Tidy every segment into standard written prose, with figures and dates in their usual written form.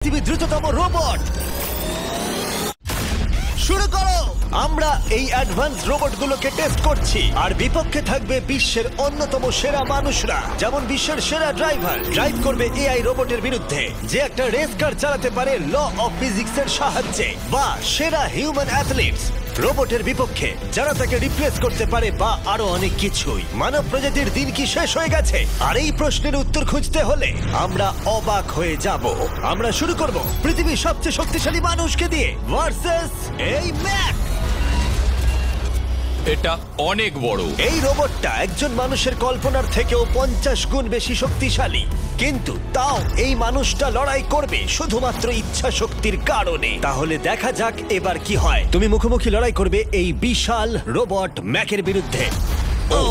পৃথিবীর দ্রুততম রোবট। শুরু করো। আমরা এই অ্যাডভান্স রোবটগুলোকে টেস্ট করছি, আর বিপক্ষে থাকবে বিশ্বের অন্যতম সেরা মানুষরা, যেমন বিশ্বের সেরা ড্রাইভার ড্রাইভ করবে এআই রোবটের বিরুদ্ধে, যে একটা রেস কার চালাতে পারে ল অফ ফিজিক্সের সাহায্যে, বা সেরা হিউম্যান অ্যাথলিটস রোবটের বিপক্ষে যারা তাকে রিপ্লেস করতে পারে, বা আরো অনেক কিছুই। মানব প্রজাতির দিন কি শেষ হয়ে গেছে? আর এই প্রশ্নের উত্তর খুঁজতে হলে আমরা অবাক হয়ে যাব। আমরা শুরু করব পৃথিবীর সবচেয়ে শক্তিশালী মানুষকে দিয়ে ভার্সেস এই ম্যাক। এটা অনেক বড়। এই রোবটটা একজন মানুষের কল্পনার থেকেও 50 গুণ বেশি শক্তিশালী, কিন্তু তাও এই মানুষটা লড়াই করবে শুধুমাত্র ইচ্ছা শক্তির কারণে। তাহলে দেখা যাক এবার কি হয়। তুমি মুখোমুখি লড়াই করবে এই বিশাল রোবট ম্যাকের বিরুদ্ধে। ও,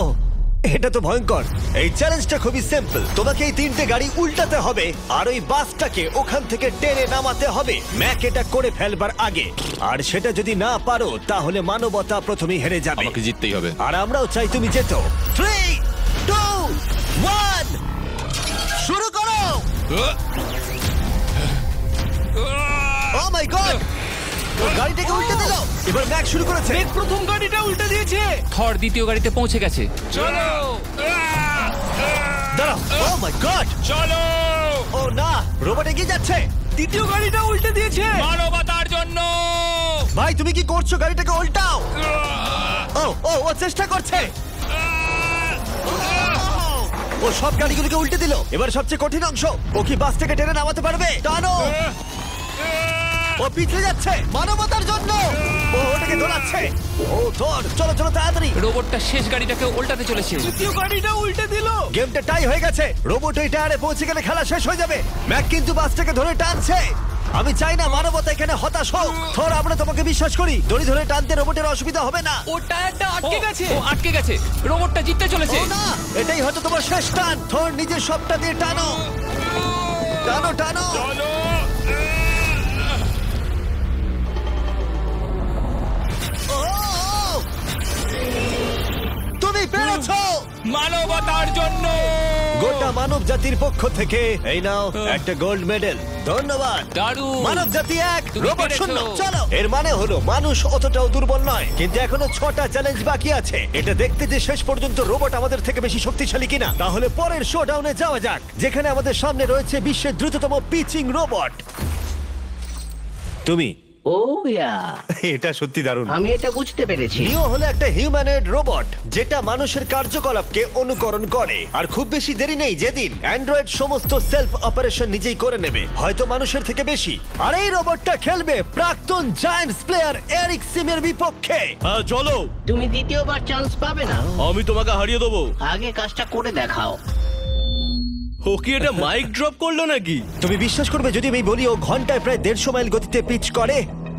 এটা তো ভয়ঙ্কর। এই চ্যালেঞ্জটা খুবই সিম্পল। তোমাকে এই 3টে গাড়ি উল্টাতে হবে, আর ওই বাসটাকে ওখান থেকে টেনে নামাতে হবে ম্যাক এটা করে ফেলবার আগে। আর সেটা যদি না পারো, তাহলে মানবতা প্রথমেই হেরে যাবে। আমাকে জিততেই হবে। আর আমরাও চাই তুমি যেতো। 3, 2, 1, শুরু করো। ও মাই গড, গাড়িটাকে উল্টে দিল। এবার ম্যাক শুরু করেছে। প্রথম গাড়িটা উল্টে দিয়েছে। থর দ্বিতীয় গাড়িতে পৌঁছে গেছে। চলো দাঁড়াও। ও মাই গড, চলো। ও না, রোবট এগিয়ে যাচ্ছে। দ্বিতীয় গাড়িটা উল্টে দিয়েছে। মানবতার জন্য। ভাই তুমি কি করছো? গাড়িটাকে উল্টাও। ও ও ও চেষ্টা করছে। ও সব গাড়িগুলোকে উল্টে দিল। এবার সবচেয়ে কঠিন অংশ, ও কি বাস থেকে টেনে নামাতে পারবে? টানো। ও পিছলে যাচ্ছে মানবতার জন্য। ও ওটাকে দোলাচ্ছে। ও ধর, চলো চলো তাড়াতাড়ি। রোবটটা শেষ গাড়িটাকে উল্টাতে চলেছে। তৃতীয় গাড়িটা উল্টে দিল। গেমটা টাই হয়ে গেছে। রোবট ওই টায়ারে পৌঁছে গেলে খেলা শেষ হয়ে যাবে। ম্যাক কিন্তু বাসটাকে ধরে টানছে। আমি চাই না মানবতা এখানে হতাশ হোক। থর, আমরা তোমাকে বিশ্বাস করি। দড়ি ধরে টানতে রোবটের অসুবিধা হবে না। ও টায়ারটা আটকে গেছে। ও আটকে গেছে। রোবটটা জিততে চলেছে। ও না, এটাই হয়তো তোমার শেষ টান। থর, নিজের সবটা দিয়ে টানো। টানো টানো। ও, তুমি পেরেছো। মানবতার জন্য। গোটা মানব জাতির পক্ষ থেকে এই নাও একটা গোল্ড মেডেল। ধন্যবাদ। দারুণ। মানব জাতি এক, তুমি রোবট পেরেছো। শূন্য। চলো। এর মানে হলো মানুষ অতটাও দুর্বল নয়, কিন্তু এখনো 6টা চ্যালেঞ্জ বাকি আছে। এটা দেখতে যে শেষ পর্যন্ত রোবট আমাদের থেকে বেশি শক্তিশালী কিনা। তাহলে পরের শোডাউনে যাওয়া যাক, যেখানে আমাদের সামনে রয়েছে বিশ্বের দ্রুততম পিচিং রোবট। তুমি ও ইয়া, এটা সত্যি দারুণ। আমি এটা বুঝতে পেরেছি। নিও হলো একটা হিউম্যানয়েড রোবট যেটা মানুষের কার্যকলাপকে অনুকরণ করে। আর খুব বেশি দেরি নেই যেদিন অ্যান্ড্রয়েড সমস্ত সেলফ অপারেশন নিজেই করে নেবে, হয়তো মানুষের থেকে বেশি। আর এই রোবটটা খেলবে প্রাক্তন জায়ান্টস প্লেয়ার এরিক সিমের বিপক্ষে। হ্যাঁ চলো, তুমি দ্বিতীয়বার চান্স পাবে না। আমি তোমাকে হারিয়ে দেবো। আগে কাজটা করে দেখাও। ও কি এটা মাইক ড্রপ করলো নাকি? তুমি বিশ্বাস করবে যদি আমি বলি ও ঘন্টায় প্রায় 150 মাইল গতিতে পিচ করে?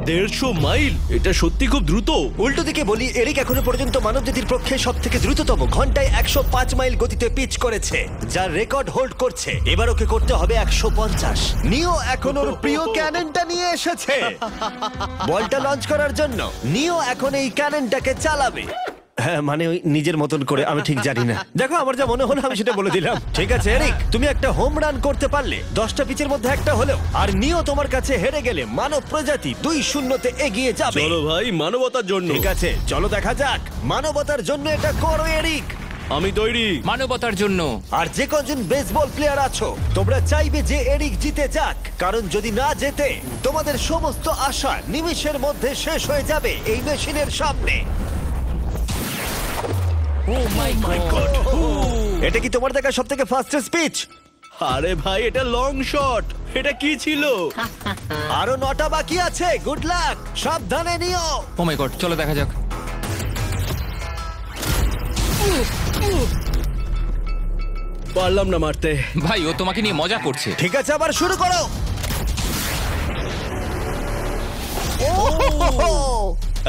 150 মাইল? এটা সত্যি খুব দ্রুত। উল্টো দিকে বলি, এরিক এখনো পর্যন্ত মানবজাতির পক্ষে সব থেকে দ্রুততম ঘন্টায় 105 মাইল গতিতে পিচ করেছে, যার রেকর্ড হোল্ড করছে। এবার ওকে করতে হবে 150। নিও এখন ওর প্রিয় ক্যাননটা নিয়ে এসেছে বলটা লঞ্চ করার জন্য। নিও এখন এই ক্যাননটাকে চালাবে। হ্যাঁ, মানে ওই নিজের মতন করে, আমি ঠিক জানি না। দেখো, আমার যা মনে হলো আমি সেটা বলে দিলাম। ঠিক আছে এরিক, তুমি একটা হোম রান করতে পারলে 10টা পিচের মধ্যে একটা হলেও। আর নিও তোমার কাছে হেরে গেলে মানব প্রজাতি 2-0 এগিয়ে যাবে। চলো ভাই, মানবতার জন্য। ঠিক আছে, চলো দেখা যাক। মানবতার জন্য এটা করো এরিক। আমি তৈরি। মানবতার জন্য। আর যে কজন বেসবল প্লেয়ার আছো, তোমরা চাইবে যে এরিক জিতে যাক, কারণ যদি না জেতে তোমাদের সমস্ত আশা নিমেষের মধ্যে শেষ হয়ে যাবে এই মেশিনের সামনে। ও মাই গড। এটা কি তোমার দেখা সবথেকে ফাস্টেস্ট পিচ? আরে ভাই, এটা লং শট। এটা কি ছিল? আরো 9টা বাকি আছে। গুড লাক, সাবধানে নিও। ও মাই গড, চলো দেখা যাক। পারলাম না মারতে। ভাই, ও তোমাকে নিয়ে মজা করছে। ঠিক আছে, আবার শুরু করো।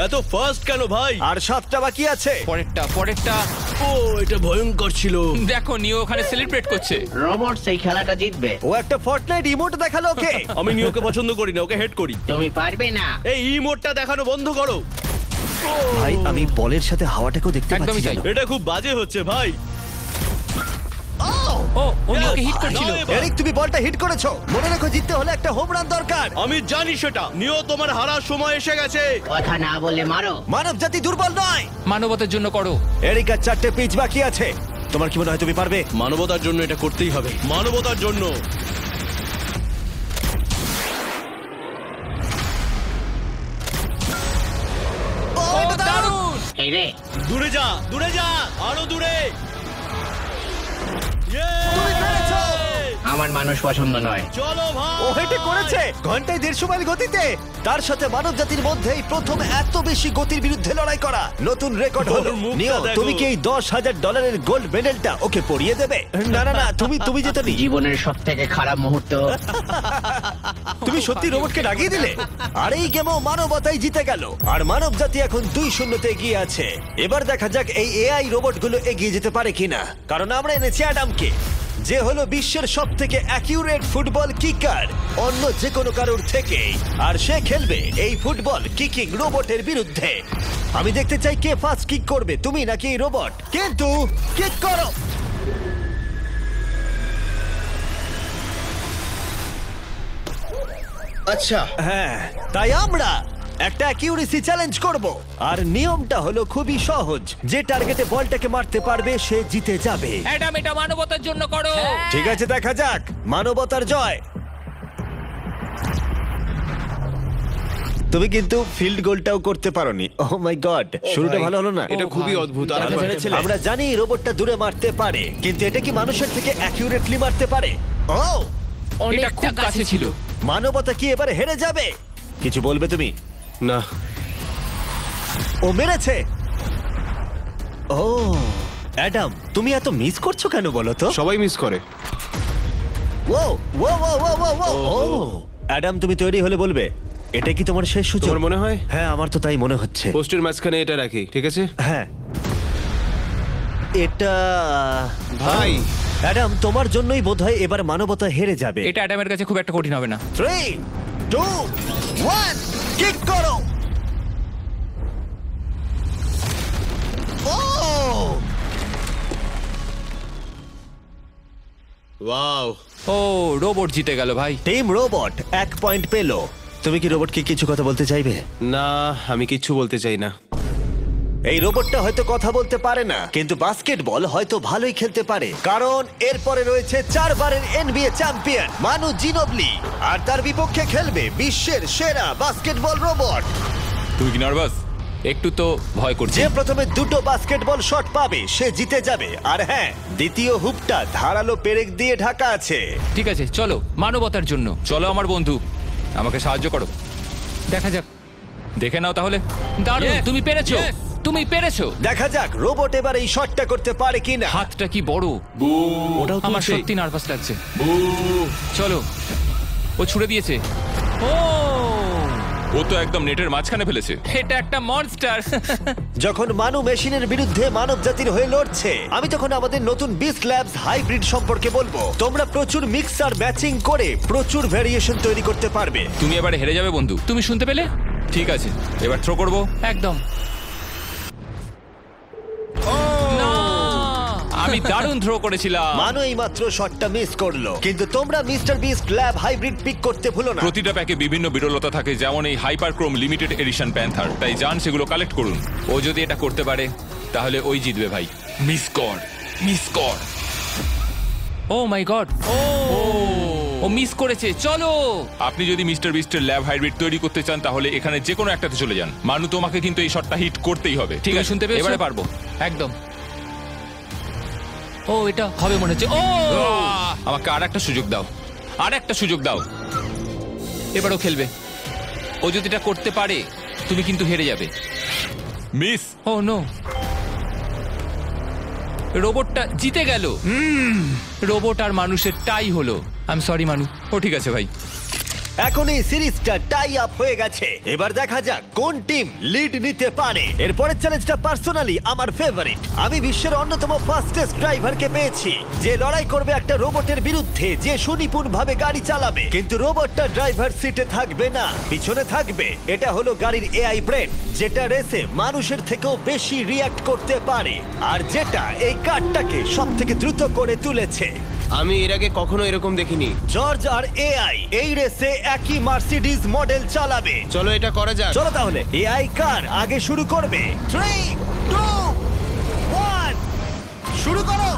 এত ফাস্ট কেন ভাই? আর 7টা বাকি আছে। পরেরটা। ও, এটা ভয়ঙ্কর ছিল। দেখো, নিও ওখানে সেলিব্রেট করছে। রোবট সেই খেলাটা জিতবে। ও একটা ফর্টনাইট ইমোট দেখালো ওকে। আমি নিয়োকে পছন্দ করি না, ওকে হেড করি। তুমি পারবে না। এই ইমোটটা দেখানো বন্ধ করো। ভাই, আমি বলের সাথে হাওয়াটাকেও দেখতে একদমই পাচ্ছি তাই। জানো? এটা খুব বাজে হচ্ছে ভাই। ও নিওকে হিট করছিল। নাও এবার। এরিক, তুমি বলটা হিট করেছো। মনে রেখো, জিততে হলে একটা হোম রান দরকার। আমি জানি সেটা। নিও, তোমার হারার সময় এসে গেছে। কথা না বলে মারো। মানব জাতি দুর্বল নয়। মানবতার জন্য করো। এরিক, আর 4টে পিচ বাকি আছে। তোমার কি মনে হয় তুমি পারবে? মানবতার জন্য এটা করতেই হবে। মানবতার জন্য। ও, এটা দারুণ! এই রে, দূরে যা, দূরে যা, আরো দূরে। তুমি পেরেছো! আমার মানুষ পছন্দ নয়। চলো ও ভাই। হেটে করেছে ঘন্টায় 150 মাইল গতিতে। তার সাথে মানব জাতির মধ্যেই প্রথম এত বেশি গতির বিরুদ্ধে লড়াই করা নতুন রেকর্ড হলো। ওর মুখটা নিও, দেখো। তুমি কি এই $10,000 গোল্ড মেডেলটা ওকে পরিয়ে দেবে? না না না, তুমি যেতে নি। জীবনের সব থেকে খারাপ মুহূর্ত। তুমি সত্যি রোবটকে ডাকিয়ে দিলে। আর এই গেমও মানবতাই জিতে গেল। আর মানব জাতি এখন 2-0 এগিয়ে আছে। এবার দেখা যাক এই এআই রোবটগুলো এগিয়ে যেতে পারে কিনা, কারণ আমরা এনেছি অ্যাডামকে, যে হলো বিশ্বের সব থেকে অ্যাকিউরেট ফুটবল কিকার অন্য যে কোনো কারোর থেকে। আর সে খেলবে এই ফুটবল কিকিং রোবটের বিরুদ্ধে। আমি দেখতে চাই কে ফার্স্ট কিক করবে, তুমি নাকি এই রোবট। কিন্তু কিক করো। আচ্ছা, হ্যাঁ, তাই আমরা একটা অ্যাকিউরেসি চ্যালেঞ্জ করব। আর নিয়মটা হলো খুবই সহজ, যে টার্গেটে বলটাকে মারতে পারবে সে জিতে যাবে। অ্যাডাম, এটা মানবতার জন্য করো। ঠিক আছে, দেখা যাক মানবতার জয়। তুমি কিন্তু ফিল্ড গোলটাও করতে পারোনি। ওহ মাই গড, শুরুটা ভালো হলো না। এটা খুবই অদ্ভুত। আর আমরা ভেবেছিলাম- আমরা জানি রোবটটা দূরে মারতে পারে, কিন্তু এটা কি মানুষের থেকে অ্যাকিউরেটলি মারতে পারে? ও, এটা খুব কাছে ছিল। মানবতা কি এবারে হেরে যাবে? কিছু বলবে তুমি? না, ও মেরেছে। ও অ্যাডাম, তুমি এত মিস করছো কেন বলো তো? সবাই মিস করে। ও ও ও ও ও ও ও অ্যাডাম, তুমি তৈরি হলে বলবে। এটা কি তোমার শেষ সূচক? তোমার মনে হয়? হ্যাঁ, আমার তো তাই মনে হচ্ছে। পোস্টের মাঝখানে এটা রাখি, ঠিক আছে? হ্যাঁ, এটা ভাই। অ্যাডাম, তোমার জন্যই বোধহয় এবার মানবতা হেরে যাবে। এটা অ্যাডামের কাছে খুব একটা কঠিন হবে না। 3, 2, 1, কিক করো। ও, ওয়াও। ও, রোবট জিতে গেল ভাই। টিম রোবট 1 পয়েন্ট পেল। তুমি কি রোবটকে কিছু কথা বলতে চাইবে? না, আমি কিচ্ছু বলতে চাই না। এই রোবটটা হয়তো কথা বলতে পারে না, কিন্তু বাস্কেটবল হয়তো ভালোই খেলতে পারে, কারণ এরপরে রয়েছে 4 বারের NBA চ্যাম্পিয়ন মানু জিনোবলি। আর তার বিপক্ষে খেলবে বিশ্বের সেরা বাস্কেটবল রোবট। তুমি কি নার্ভাস? একটু তো ভয় করছে। যে প্রথমে 2টো বাস্কেটবল শট পাবে সে জিতে যাবে। আর হ্যাঁ, দ্বিতীয় হুপটা ধারালো পেরেক দিয়ে ঢাকা আছে। ঠিক আছে, চলো মানবতার জন্য। চলো আমার বন্ধু, আমাকে সাহায্য করো। দেখা যাক, দেখে নাও তাহলে। দারুণ, তুমি পেরেছো, তুমি পেরেছো। দেখা যাক রোবট এবার এই শটটা করতে পারে কিনা। হাতটা কি বড়! ওটাও আমার তুলছে। সত্যি নার্ভাস লাগছে। চলো, ও ছুড়ে দিয়েছে। ও তো একদম নেটের মাঝখানে ফেলেছে। এটা একটা মনস্টার। যখন মানু মেশিনের বিরুদ্ধে মানব জাতির হয়ে লড়ছে, আমি তখন আমাদের নতুন বিস্ট ল্যাবস হাইব্রিড সম্পর্কে বলবো। তোমরা প্রচুর মিক্সার ম্যাচিং করে প্রচুর ভেরিয়েশন তৈরি করতে পারবে। তুমি এবারে হেরে যাবে বন্ধু, তুমি শুনতে পেলে? ঠিক আছে, এবার থ্রো করবো। একদম না! আমি দারুণ থ্রো করেছিলাম। মানু এই মাত্র শটটা মিস করলো, কিন্তু তোমরা Mister Beast lab hybrid pick করতে ভুলো না। প্রতিটা প্যাকে বিভিন্ন বিরলতা থাকে, যেমন এই হাইপারক্রোম লিমিটেড এডিশন প্যান্থার। তাই যান সেগুলো কালেক্ট করুন। ও যদি এটা করতে পারে তাহলে ওই জিতবে ভাই। মিস কর, মিস কর। ও মাই গড, ও মিস করেছে। চলো, আপনি যদি মিস্টার বিস্টের ল্যাব হাইব্রিড তৈরি করতে চান তাহলে এখানে যে কোনো একটাতে চলে যান। মানু, তোমাকে কিন্তু এই শটটা হিট করতেই হবে। ঠিক আছে, শুনতে পেয়েছো? এবারে পারবো একদম। ও, এটা হবে মনে হচ্ছে। ও, আমাকে আর একটা সুযোগ দাও, আর একটা সুযোগ দাও। এবারও খেলবে। ও যদি এটা করতে পারে তুমি কিন্তু হেরে যাবে। মিস। ও নো, রোবটটা জিতে গেল। রোবট আর মানুষের টাই হলো। আই এম সরি মানু। ও ঠিক আছে ভাই। এখন এই সিরিজটা টাই আপ হয়ে গেছে। এবার দেখা যাক কোন টিম লিড নিতে পারে। এরপরের চ্যালেঞ্জটা পার্সোনালি আমার ফেভারিট। আমি বিশ্বের অন্যতম ফাস্টেস্ট ড্রাইভারকে পেয়েছি, যে লড়াই করবে একটা রোবটের বিরুদ্ধে যে সুনিপুণভাবে গাড়ি চালাবে। কিন্তু রোবটটা ড্রাইভার সিটে থাকবে না, পিছনে থাকবে। এটা হলো গাড়ির এআই ব্রেন, যেটা রেসে মানুষের থেকেও বেশি রিয়্যাক্ট করতে পারে, আর যেটা এই কারটাকে সব থেকে দ্রুত করে তুলেছে। আমি এর আগে কখনো এরকম দেখিনি। জর্জ আর এআই এই রেসে একই মার্সিডিজ মডেল চালাবে। চলো এটা করা যাক। চলো তাহলে এআই কার আগে শুরু করবে। 3, 2, 1 শুরু করো।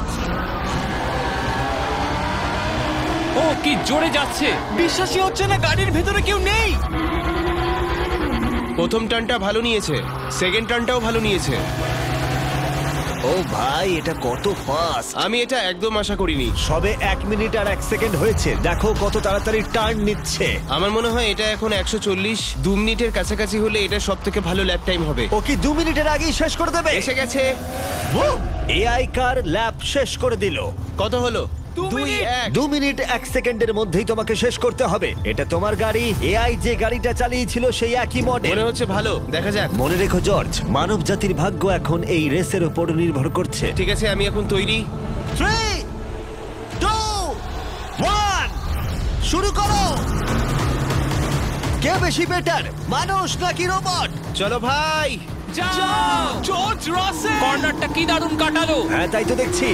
ও কি জোরে যাচ্ছে! বিশ্বাসই হচ্ছে না গাড়ির ভেতরে কেউ নেই। প্রথম টার্নটা ভালো নিয়েছে, সেকেন্ড টার্নটাও ভালো নিয়েছে। ও ভাই, এটা কত ফাস্ট! আমি এটা একদম আশা করিনি। সবে 1 মিনিট আর 1 সেকেন্ড হয়েছে, দেখো কত তাড়াতাড়ি টার্ন নিচ্ছে। আমার মনে হয় এটা এখন 140, 2 মিনিটের কাছাকাছি হলে এটা সব থেকে ভালো ল্যাপ টাইম হবে। ও কি 2 মিনিটের আগেই শেষ করে দেবে? এসে গেছে। এআই কার ল্যাব শেষ করে দিল। কত হলো? 2 মিনিট। 2 মিনিট 1 সেকেন্ডের মধ্যেই তোমাকে শেষ করতে হবে। এটা তোমার গাড়ি। এআই যে গাড়িটা চালিয়েছিল সেই একই মডেল। মনে হচ্ছে ভালো, দেখা যাক। মনে রেখো জর্জ, মানব জাতির ভাগ্য এখন এই রেসের উপর নির্ভর করছে। ঠিক আছে, আমি এখন তৈরি। 3, 2, 1 শুরু করো। কে বেশি বেটার, মানুষ নাকি রোবট? চলো ভাই। যাও! জর্জ রাসেল। কর্নারটা কি দারুণ কাটালো! হ্যাঁ, তাই তো দেখছি।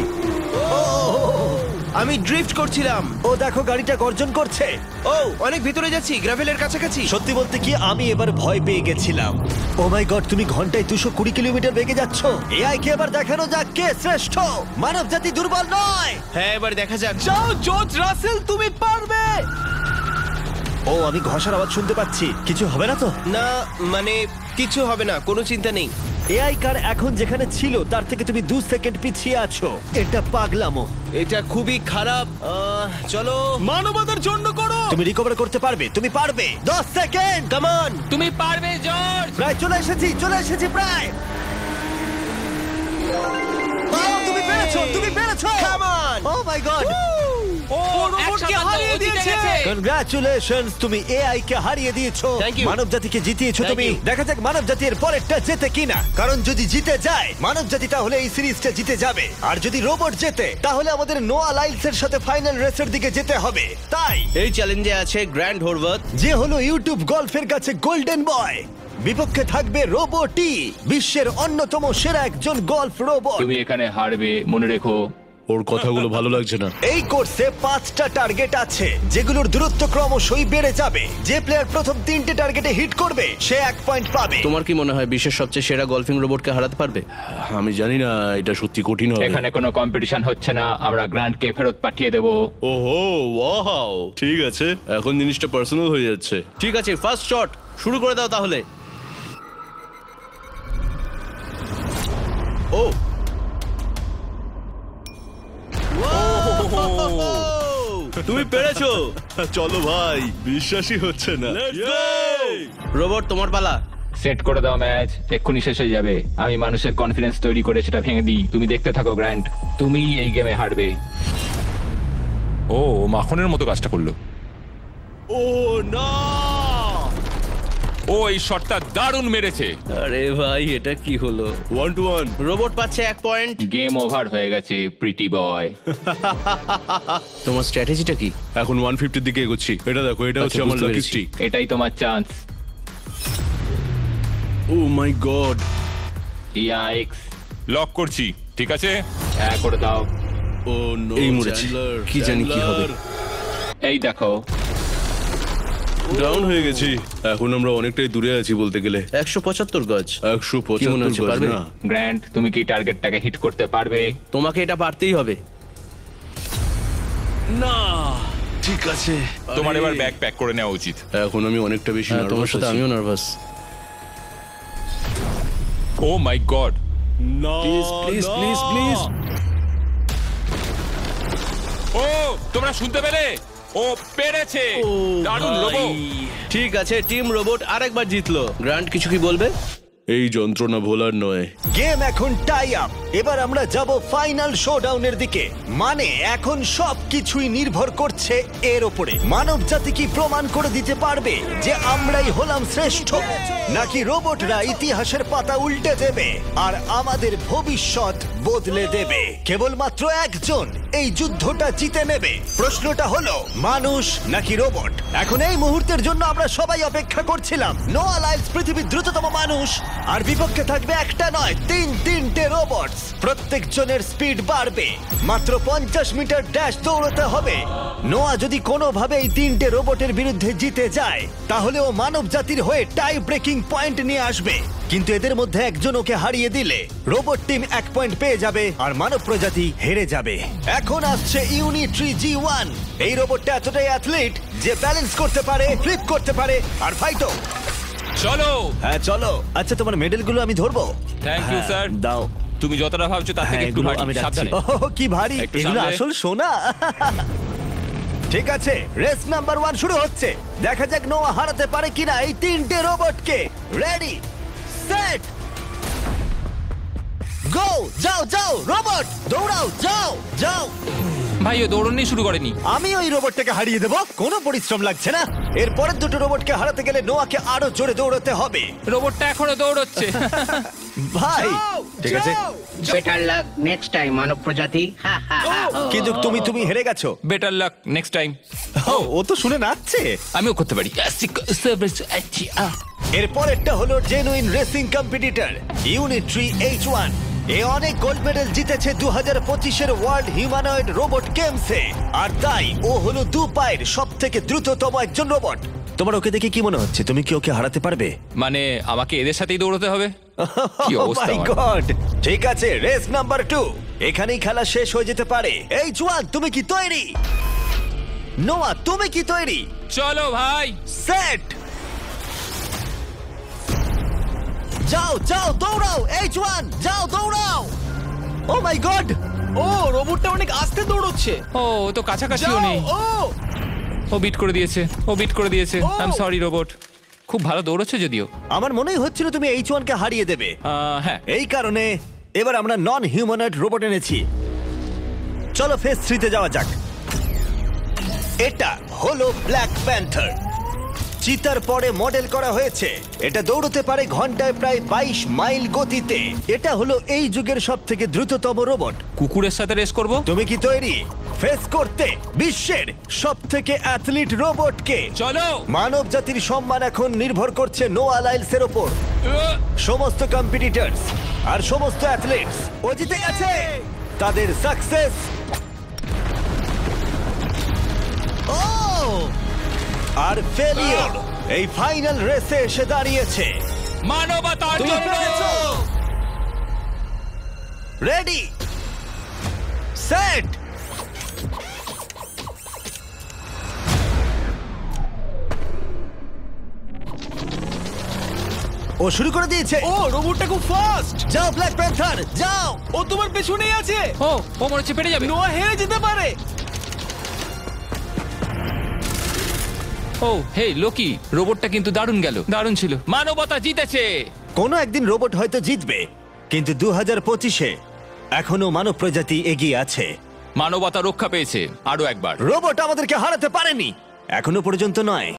আমি ড্রিফট করছিলাম। ও দেখো, গাড়িটা গর্জন করছে। ও অনেক ভিতরে যাচ্ছি, গ্রাভেলের কাছাকাছি। সত্যি বলতে কি, আমি এবার ভয় পেয়ে গেছিলাম। ও মাই গড, তুমি ঘন্টায় 220 কিলোমিটার বেগে যাচ্ছ। এআই কে এবার দেখানো যাক কে শ্রেষ্ঠ। মানব জাতি দুর্বল নয়। হ্যাঁ, এবার দেখা যাক। যাও জর্জ রাসেল, তুমি পারবে। ও, আমি ঘষার আওয়াজ শুনতে পাচ্ছি। কিছু হবে না তো? না, মানে কিছু হবে না, কোনো চিন্তা নেই। এআই কার এখন যেখানে ছিল তার থেকে তুমি 2 সেকেন্ড পিছিয়ে আছো। এটা পাগলামো। এটা খুবই খারাপ। চলো। মানবতার জন্য করো। তুমি রিকভার করতে পারবে, তুমি পারবে। 10 সেকেন্ড। Come on. তুমি পারবে জর্জ! প্রায় চলে এসেছি প্রায়। ও, তুমি পেরেছো, তুমি পেরেছো। Come on. O my god, ও রোবটকে হারিয়ে দিয়েছে। কনগ্রাচুলেশনস, তুমি এআই কে হারিয়ে দিয়েছো। Thank you. মানব জাতিকে জিতিয়েছো Thank তুমি। you. দেখা যাক মানব জাতির পরেরটা জেতে কিনা। কারণ যদি জিতে যায় মানব জাতি, তাহলে এই সিরিজটা জিতে যাবে। আর যদি রোবট জেতে, তাহলে আমাদের নোয়া লাইলসের সাথে ফাইনাল রেসের দিকে যেতে হবে। তাই এই চ্যালেঞ্জে আছে গ্র্যান্ড হোরভাত। যে হলো ইউটিউব গল্ফের কাছে গোল্ডেন বয়, বিপক্ষে থাকবে রোবটই, বিশ্বের অন্যতম সেরা একজন গল্ফ রোবট। তুমি এখানে হারবে, মনে রেখো। ওর কথাগুলো ভালো লাগছে না। এই কোর্সে 5টা টার্গেট আছে, যেগুলোর দূরত্ব ক্রমশই বেড়ে যাবে। যে প্লেয়ার প্রথম 3টে টার্গেটে হিট করবে সে 1 পয়েন্ট পাবে। তোমার কি মনে হয় বিশ্বের সবচেয়ে সেরা গলফিং রোবটকে হারাতে পারবে? আমি জানি না, এটা সত্যি কঠিন হবে। এখানে কোনো কম্পিটিশন হচ্ছে না, আমরা গ্র্যান্ডকে ফেরত পাঠিয়ে দেবো। ওহো, ওয়াও, ঠিক আছে, এখন জিনিসটা পার্সোনাল হয়ে যাচ্ছে। ঠিক আছে, ফার্স্ট শট শুরু করে দাও তাহলে। ও তুমি পেরেছো। চলো ভাই, বিশ্বাসই হচ্ছে না। রোবট, তোমার পালা। সেট করে দাও ম্যাচ, এক্ষুনি শেষ হয়ে যাবে। আমি মানুষের কনফিডেন্স তৈরি করে সেটা ভেঙে দিই। তুমি দেখতে থাকো গ্র্যান্ড, তুমি এই গেমে হারবে। ও মাখনের মতো কাজটা করলো। ও না, ও এই শটটা দারুণ মেরেছে। আরে ভাই, এটা কি হলো? 1-1। রোবট পাচ্ছে 1 পয়েন্ট। গেম ওভার হয়ে গেছে প্রিটি বয়। তোমার স্ট্র্যাটেজিটা কি? এখন 150 দিকে এগোচ্ছি। এটা দেখো, এটা হচ্ছে আচ্ছা, আমার বুঝতে লাকি পেরেছি। স্ট্রিক। এটাই তোমার chance. O my god. Yikes, lock করছি। ঠিক আছে, হ্যাঁ করে দাও। ও নো, এই মরেছে। কি জানি কি হবে। এই দেখো, ডাউন হয়ে গেছি। এখন আমরা অনেকটাই দূরে আছি বলতে গেলে। 175 গজ। 175 কি মনে হচ্ছে, গজ পারবে? না। গ্র্যান্ড তুমি কি টার্গেটটাকে হিট করতে পারবে? তোমাকে এটা পারতেই হবে। না, ঠিক আছে। তোমার আরে, এবার ব্যাগ প্যাক করে নেওয়া উচিত। এখন আমি অনেকটা বেশি হ্যাঁ, তোমার নার্ভাস সাথে আছি। আমিও নার্ভাস। ও মাই গড, না, প্লিজ না। Please please. ও তোমরা শুনতে পেলে? ও পেরেছে। দারুণ লোবো। ঠিক আছে, টিম রোবট আরেকবার জিতলো। গ্র্যান্ড, কিছু কি বলবে? এই যন্ত্রণা ভোলার নয়। গেম এখন টাই আপ। এবার আমরা যাব ফাইনাল শোডাউনের দিকে। মানে এখন সবকিছুই নির্ভর করছে এর উপরে। মানব জাতি কি প্রমাণ করে দিতে পারবে যে আমরাই হলাম শ্রেষ্ঠ, নাকি রোবটরা ইতিহাসের পাতা উল্টে দেবে আর আমাদের ভবিষ্যৎ বদলে দেবে? কেবলমাত্র একজন এই যুদ্ধটা জিতে নেবে। প্রশ্নটা হলো মানুষ নাকি রোবট। এখন এই মুহূর্তের জন্য আমরা সবাই অপেক্ষা করছিলাম। নোয়া লাইলস পৃথিবীর দ্রুততম মানুষ, আর বিপক্ষে থাকবে একটা নয় তিনটে রোবট। প্রত্যেকজনের স্পিড বাড়বে। মাত্র 50 মিটার ড্যাশ দৌড়তে হবে। নোয়া যদি কোনোভাবে এই তিনটে রোবটের বিরুদ্ধে জিতে যায় তাহলে ও মানব জাতির হয়ে টাই ব্রেকিং পয়েন্ট নিয়ে আসবে। কিন্তু এদের মধ্যে একজন ওকে হারিয়ে দিলে রোবট টিম 1 পয়েন্ট পেয়ে যাবে আর মানব প্রজাতি হেরে যাবে। এখন আসছে ইউনিট্রি G1। এই রোবটটা এতটাই অ্যাথলিট যে ব্যালেন্স করতে পারে, ফ্লিপ করতে পারে আর ফাইটও। চলো। হ্যাঁ চলো। আচ্ছা তোমার মেডেলগুলো আমি ধরবো? Thank you, হ্যাঁ, sir. দাও। তুমি যতটা ভাবছো তার থেকে হ্যাঁ, একটু এগুলো ভারী। আমি রাখছি। সাবধানে। ওহ, কি ভারী। একটু এগুলো সামলে। আসল সোনা। ঠিক আছে, রেস নাম্বার 1 শুরু হচ্ছে। দেখা যাক নোয়া হারাতে পারে কিনা এই তিনটে রোবটকে। রেডি, সেট, গো! যাও যাও রোবট, দৌড়াও, যাও যাও। ভাই ও দৌড়নি শুরু করেনি। আমি ওই রোবটটাকে হারিয়ে দেব, কোনো পরিশ্রম লাগছে না। এর পরের দুটো রোবটকে হারাতে গেলে নোয়াকে আরো জোরে দৌড়াতে হবে। রোবটটা এখনো দৌড়চ্ছে। ভাই ঠিক আছে, বেটার লাক নেক্সট টাইম মানব প্রজাতি। হা, হা, হা। কিন্তু তুমি হেরে গেছো। Better luck next time. ও তো শুনে নাচছে। আমিও করতে পারি। এর পরেরটা হলো genuine racing competitor Unitree H1। এ অনেক গোল্ড মেডেল জিতেছে 2025-এর ওয়ার্ল্ড হিউম্যানয়েড রোবট গেমসে। আর তাই ও হলো 2 পায়ের সব থেকে দ্রুততম একজন রোবট। তোমার ওকে দেখে কি মনে হচ্ছে? তুমি কি ওকে হারাতে পারবে? মানে আমাকে এদের সাথেই দৌড়তে হবে? কি অবস্থা মাই আমার। গড! ঠিক আছে, রেস নাম্বার 2। এখানেই খেলা শেষ হয়ে যেতে পারে। H1 তুমি কি তৈরি? নোয়া তুমি কি তৈরি? চলো ভাই। সেট, যাও যাও দৌড়াও। H1 যাও দৌড়াও। ও মাই গড! ও রোবটটা অনেক আস্তে দৌড়চ্ছে। ও ও তো কাছাকাছিও যাও, নেই। ও বিট করে দিয়েছে। I am sorry robot. খুব ভালো দৌড়চ্ছে যদিও। আমার মনেই হচ্ছিল তুমি H1 কে হারিয়ে দেবে। হ্যাঁ। এই কারণে এবার আমরা নন হিউম্যানয়েড রোবট এনেছি। চলো ফেজ 3 তে যাওয়া যাক। এটা হলো ব্ল্যাক প্যান্থার। চিতার পরে মডেল করা হয়েছে। এটা দৌড়তে পারে ঘন্টায় প্রায় 22 মাইল গতিতে। এটা হলো এই যুগের সবথেকে দ্রুততম রোবট। কুকুরের সাথে রেস করব। তুমি কি তৈরি ফেস করতে বিশ্বের সবথেকে অ্যাথলিট রোবটকে? চলো। মানব জাতির সম্মান এখন নির্ভর করছে নোয়া লাইলসের ওপর। সমস্ত কম্পিটিটরস আর সমস্ত অ্যাথলিটস ও জিতে গেছে। তাদের সাকসেস আর ফেলিওর এই ফাইনাল রেসে এসে দাঁড়িয়েছে। মানবতার তুমি জন্য। পেরেছো। রেডি, সেট, ও শুরু করে দিয়েছে। ও রোবটটা খুব ফাস্ট। যাও ব্ল্যাক প্যান্থার যাও। ও তোমার পেছনেই আছে। ও ও মনে হচ্ছে পেরে যাবে। নোয়া হেরে যেতে পারে। ও হে লোকি, রোবটটা কিন্তু দারুণ গেল। দারুণ ছিল। মানবতা জিতেছে। কোনো একদিন রোবট হয়তো জিতবে, কিন্তু 2025-এ এখনো মানব প্রজাতি এগিয়ে আছে। মানবতা রক্ষা পেয়েছে আরো একবার। রোবট আমাদেরকে হারাতে পারেনি এখনো পর্যন্ত নয়।